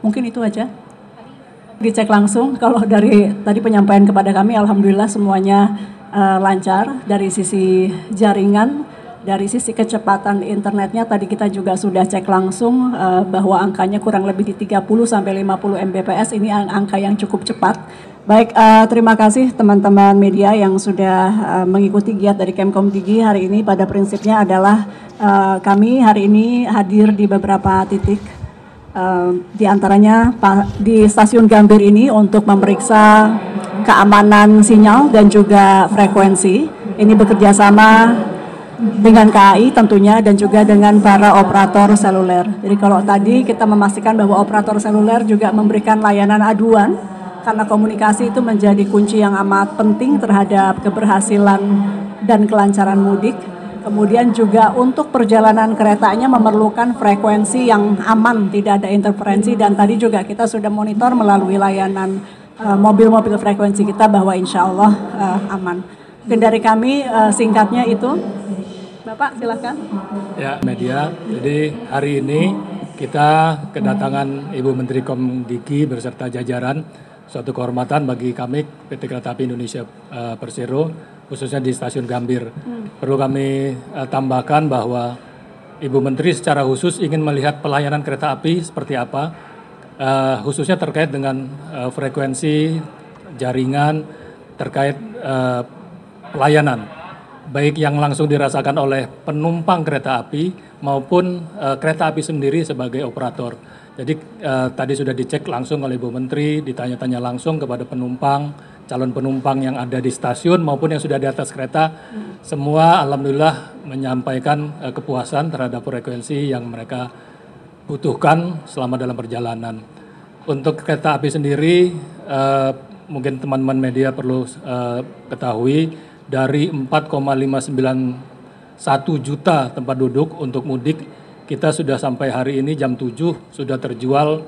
Mungkin itu aja. Dicek langsung, kalau dari tadi penyampaian kepada kami, alhamdulillah semuanya lancar dari sisi jaringan, dari sisi kecepatan internetnya. Tadi kita juga sudah cek langsung bahwa angkanya kurang lebih di 30 sampai 50 Mbps, ini angka yang cukup cepat. Baik, terima kasih teman-teman media yang sudah mengikuti giat dari Kemkomdigi hari ini. Pada prinsipnya adalah kami hari ini hadir di beberapa titik, di antaranya di stasiun Gambir ini untuk memeriksa keamanan sinyal dan juga frekuensi. Ini bekerja sama dengan KAI tentunya dan juga dengan para operator seluler. Jadi kalau tadi kita memastikan bahwa operator seluler juga memberikan layanan aduan, karena komunikasi itu menjadi kunci yang amat penting terhadap keberhasilan dan kelancaran mudik. Kemudian juga untuk perjalanan keretanya memerlukan frekuensi yang aman, tidak ada interferensi, dan tadi juga kita sudah monitor melalui layanan mobil-mobil frekuensi kita bahwa insya Allah aman. Dan dari kami singkatnya itu, Bapak silakan. Ya, media. Jadi hari ini kita kedatangan Ibu Menteri Komdigi beserta jajaran. Suatu kehormatan bagi kami PT Kereta Api Indonesia Persero, khususnya di Stasiun Gambir. Perlu kami tambahkan bahwa Ibu Menteri secara khusus ingin melihat pelayanan kereta api seperti apa, khususnya terkait dengan frekuensi jaringan, terkait pelayanan, baik yang langsung dirasakan oleh penumpang kereta api maupun kereta api sendiri sebagai operator. Jadi tadi sudah dicek langsung oleh Ibu Menteri, ditanya-tanya langsung kepada penumpang, calon penumpang yang ada di stasiun maupun yang sudah di atas kereta. Semua alhamdulillah menyampaikan kepuasan terhadap frekuensi yang mereka butuhkan selama dalam perjalanan. Untuk kereta api sendiri, mungkin teman-teman media perlu ketahui, dari 4,591 juta tempat duduk untuk mudik, kita sudah sampai hari ini jam 7 sudah terjual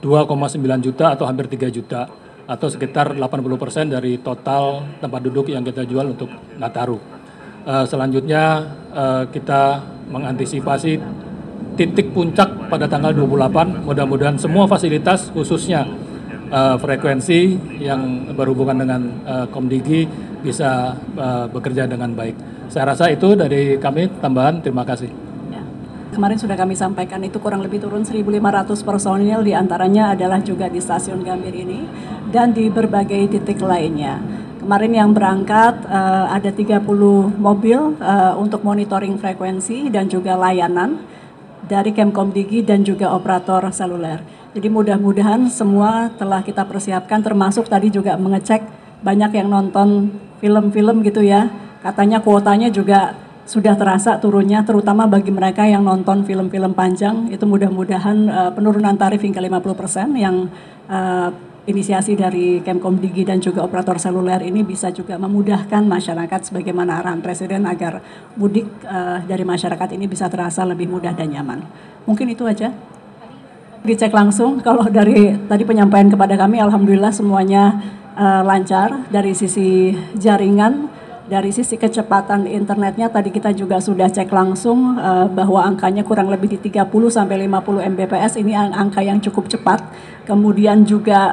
2,9 juta atau hampir 3 juta atau sekitar 80% dari total tempat duduk yang kita jual untuk Nataru. Selanjutnya kita mengantisipasi titik puncak pada tanggal 28, mudah-mudahan semua fasilitas khususnya frekuensi yang berhubungan dengan Komdigi bisa bekerja dengan baik. Saya rasa itu dari kami, tambahan, terima kasih. Kemarin sudah kami sampaikan itu kurang lebih turun 1.500 personil, diantaranya adalah juga di stasiun Gambir ini dan di berbagai titik lainnya. Kemarin yang berangkat ada 30 mobil untuk monitoring frekuensi dan juga layanan dari Kemkomdigi dan juga operator seluler. Jadi mudah-mudahan semua telah kita persiapkan, termasuk tadi juga mengecek banyak yang nonton film-film gitu ya. Katanya kuotanya juga sudah terasa turunnya, terutama bagi mereka yang nonton film-film panjang. Itu mudah-mudahan penurunan tarif hingga 50% yang inisiasi dari Kemkomdigi dan juga operator seluler ini bisa juga memudahkan masyarakat sebagaimana arahan Presiden agar mudik dari masyarakat ini bisa terasa lebih mudah dan nyaman. Mungkin itu aja. Dicek langsung, kalau dari tadi penyampaian kepada kami, alhamdulillah semuanya lancar dari sisi jaringan. Dari sisi kecepatan internetnya tadi kita juga sudah cek langsung bahwa angkanya kurang lebih di 30 sampai 50 Mbps, ini angka yang cukup cepat. Kemudian juga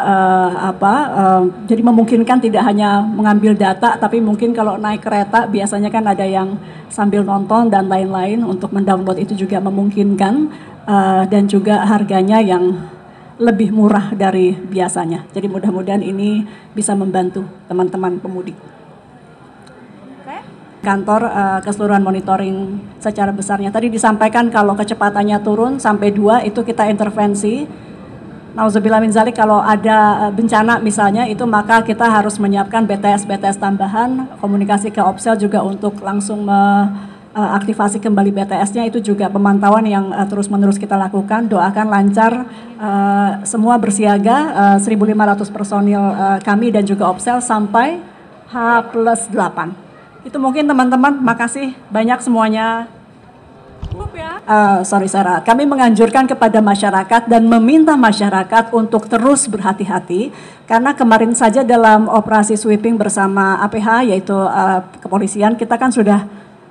jadi memungkinkan tidak hanya mengambil data, tapi mungkin kalau naik kereta biasanya kan ada yang sambil nonton dan lain-lain, untuk mendownload itu juga memungkinkan dan juga harganya yang lebih murah dari biasanya. Jadi mudah-mudahan ini bisa membantu teman-teman pemudik. Kantor keseluruhan monitoring secara besarnya. Tadi disampaikan kalau kecepatannya turun sampai 2 itu kita intervensi. Nauzubillah min dzalik, kalau ada bencana misalnya itu maka kita harus menyiapkan BTS tambahan, komunikasi ke Opsel juga untuk langsung aktivasi kembali BTS-nya, itu juga pemantauan yang terus-menerus kita lakukan. Doakan lancar, semua bersiaga, 1.500 personil kami dan juga Opsel sampai H+8. Itu mungkin teman-teman, makasih banyak semuanya. Sorry Sarah, kami menganjurkan kepada masyarakat dan meminta masyarakat untuk terus berhati-hati, karena kemarin saja dalam operasi sweeping bersama APH yaitu kepolisian, kita kan sudah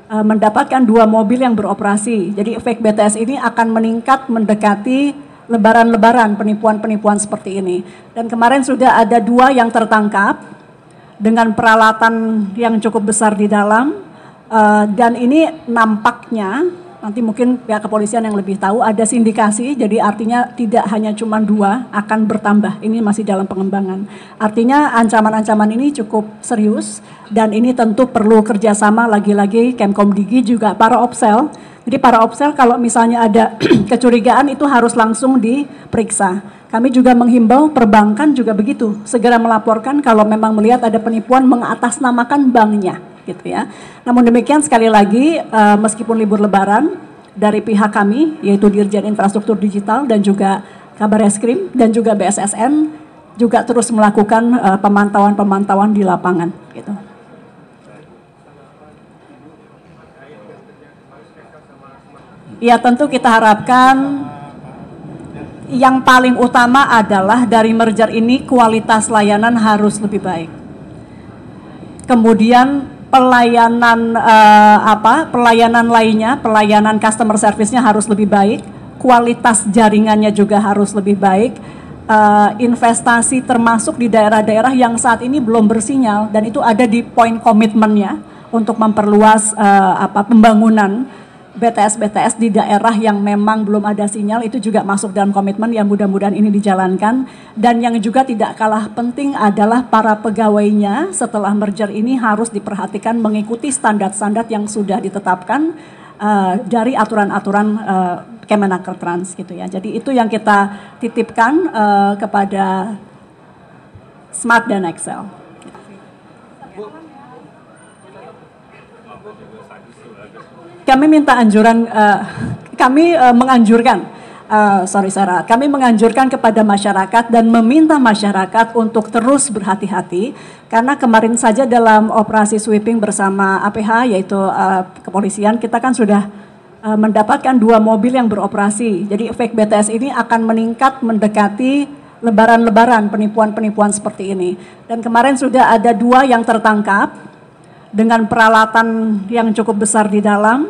mendapatkan 2 mobil yang beroperasi. Jadi efek BTS ini akan meningkat mendekati lebaran-lebaran, penipuan-penipuan seperti ini. Dan kemarin sudah ada 2 yang tertangkap dengan peralatan yang cukup besar di dalam, dan ini nampaknya, nanti mungkin pihak kepolisian yang lebih tahu, ada sindikasi, jadi artinya tidak hanya cuma 2, akan bertambah, ini masih dalam pengembangan. Artinya ancaman-ancaman ini cukup serius, dan ini tentu perlu kerjasama lagi-lagi Kemkomdigi juga para Opsel. Jadi para Opsel kalau misalnya ada kecurigaan itu harus langsung diperiksa. Kami juga menghimbau perbankan juga begitu, segera melaporkan kalau memang melihat ada penipuan mengatasnamakan banknya, gitu ya. Namun demikian sekali lagi, meskipun libur Lebaran, dari pihak kami yaitu Dirjen Infrastruktur Digital dan juga Kabareskrim dan juga BSSN juga terus melakukan pemantauan-pemantauan di lapangan, gitu. Ya tentu kita harapkan yang paling utama adalah dari merger ini kualitas layanan harus lebih baik. Kemudian pelayanan pelayanan lainnya, pelayanan customer service-nya harus lebih baik, kualitas jaringannya juga harus lebih baik, investasi termasuk di daerah-daerah yang saat ini belum bersinyal dan itu ada di poin komitmennya untuk memperluas pembangunan BTS di daerah yang memang belum ada sinyal, itu juga masuk dalam komitmen yang mudah-mudahan ini dijalankan. Dan yang juga tidak kalah penting adalah para pegawainya setelah merger ini harus diperhatikan mengikuti standar-standar yang sudah ditetapkan dari aturan-aturan Kemenaker Trans, gitu ya. Jadi itu yang kita titipkan kepada Smart dan Excel. Kami minta anjuran, kami menganjurkan kepada masyarakat dan meminta masyarakat untuk terus berhati-hati karena kemarin saja dalam operasi sweeping bersama APH yaitu kepolisian kita kan sudah mendapatkan 2 mobil yang beroperasi. Jadi efek BTS ini akan meningkat mendekati lebaran-lebaran, penipuan-penipuan seperti ini. Dan kemarin sudah ada 2 yang tertangkap dengan peralatan yang cukup besar di dalam,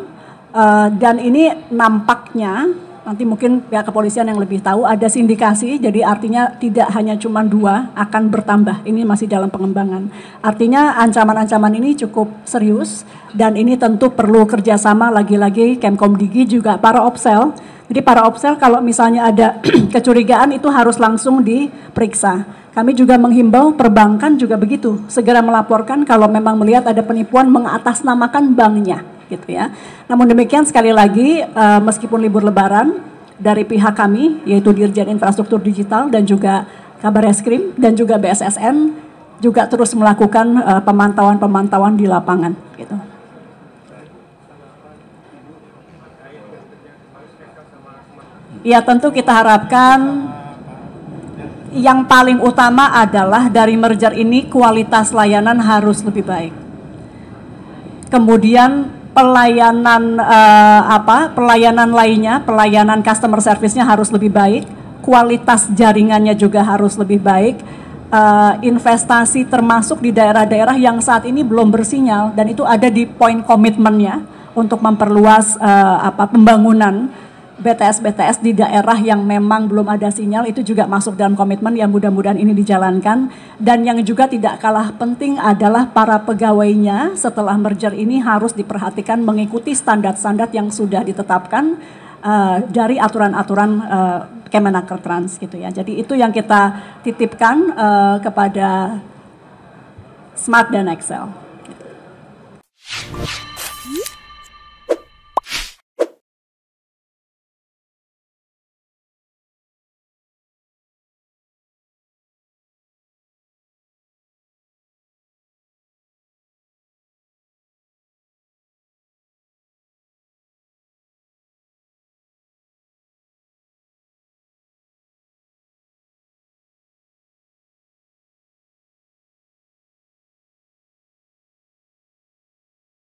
dan ini nampaknya, nanti mungkin pihak kepolisian yang lebih tahu, ada sindikasi, jadi artinya tidak hanya cuma 2, akan bertambah, ini masih dalam pengembangan. Artinya ancaman-ancaman ini cukup serius, dan ini tentu perlu kerjasama lagi-lagi Kemkomdigi juga para Opsel. Jadi para Opsel kalau misalnya ada kecurigaan itu harus langsung diperiksa. Kami juga menghimbau perbankan juga begitu, segera melaporkan kalau memang melihat ada penipuan mengatasnamakan banknya, gitu ya. Namun demikian sekali lagi, meskipun libur Lebaran, dari pihak kami yaitu Dirjen Infrastruktur Digital dan juga Kabareskrim dan juga BSSN juga terus melakukan pemantauan-pemantauan di lapangan, gitu. Ya tentu kita harapkan yang paling utama adalah dari merger ini kualitas layanan harus lebih baik. Kemudian pelayanan pelayanan lainnya, pelayanan customer service-nya harus lebih baik, kualitas jaringannya juga harus lebih baik, investasi termasuk di daerah-daerah yang saat ini belum bersinyal dan itu ada di poin komitmennya untuk memperluas pembangunan BTS di daerah yang memang belum ada sinyal, itu juga masuk dalam komitmen yang mudah-mudahan ini dijalankan. Dan yang juga tidak kalah penting adalah para pegawainya setelah merger ini harus diperhatikan mengikuti standar-standar yang sudah ditetapkan dari aturan-aturan Kemenaker Trans, gitu ya. Jadi itu yang kita titipkan kepada Smart dan Excel.